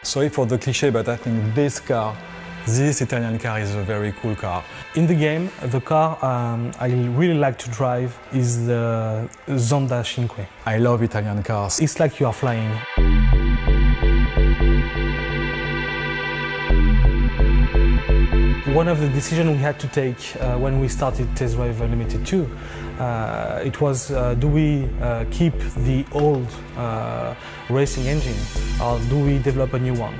Sorry for the cliché, but I think this Italian car is a very cool car. In the game, the car I really like to drive is the Zonda Cinque. I love Italian cars. It's like you are flying. One of the decisions we had to take when we started Test Drive Unlimited 2, it was do we keep the old racing engine or do we develop a new one?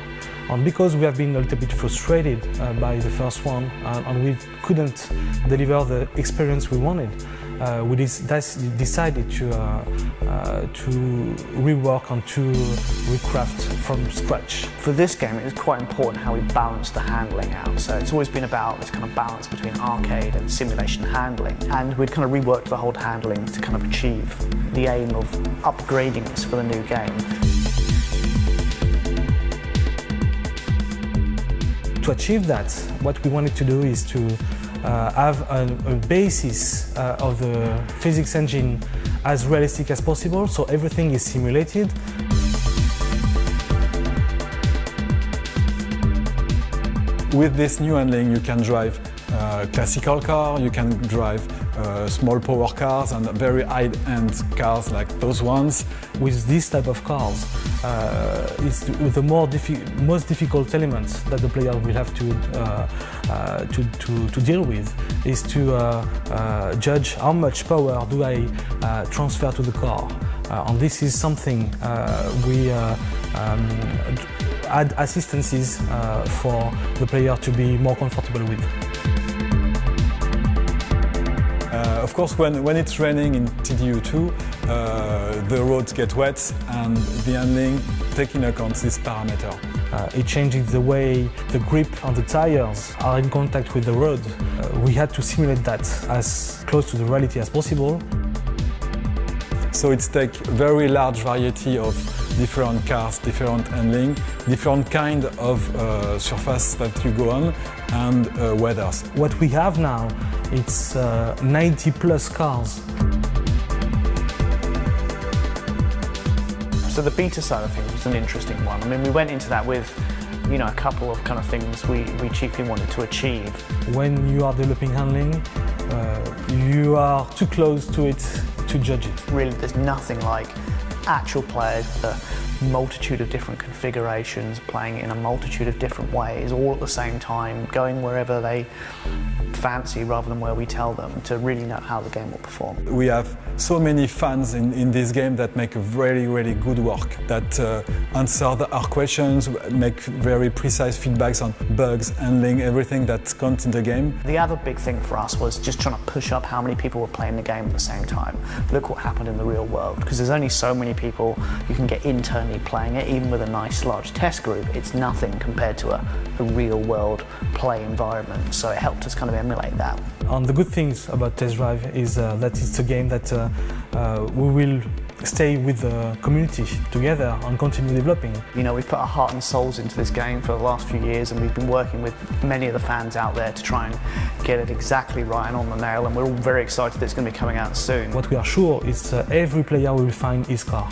And because we have been a little bit frustrated by the first one and we couldn't deliver the experience we wanted, we decided to rework and to recraft from scratch. For this game, it was quite important how we balanced the handling out. So it's always been about this kind of balance between arcade and simulation handling. And we'd kind of reworked the whole handling to kind of achieve the aim of upgrading this for the new game. To achieve that, what we wanted to do is to have a basis of the physics engine as realistic as possible, so everything is simulated. With this new handling, you can drive a classical car, you can drive small power cars and very high-end cars like those ones. With this type of cars, it's the most difficult elements that the player will have to deal with is to judge how much power do I transfer to the car. And this is something we add assistances for the player to be more comfortable with. Of course, when it's raining in TDU2, the roads get wet and the handling taking account this parameter. It changes the way the grip and the tires are in contact with the road. We had to simulate that as close to the reality as possible. So it's take very large variety of different cars, different handling, different kind of surface that you go on, and weathers. What we have now, it's 90 plus cars. So the beta side of things was an interesting one. I mean, we went into that with, you know, a couple of kind of things we chiefly wanted to achieve. When you are developing handling, you are too close to it to judge it. Really, there's nothing like actual players with a multitude of different configurations, playing it in a multitude of different ways, all at the same time, going wherever they fancy rather than where we tell them, to really know how the game will perform. We have so many fans in this game that make a really, really good work, that answer our questions, make very precise feedbacks on bugs, handling, everything that counts in the game. The other big thing for us was just trying to push up how many people were playing the game at the same time. Look what happened in the real world, because there's only so many people you can get internally playing it, even with a nice large test group. It's nothing compared to a real world play environment, so it helped us kind of emulate that. And the good things about Test Drive is that it's a game that we will stay with the community together and continue developing. You know, we've put our heart and souls into this game for the last few years, and we've been working with many of the fans out there to try and get it exactly right and on the nail, and we're all very excited that it's going to be coming out soon. What we are sure is every player will find his car.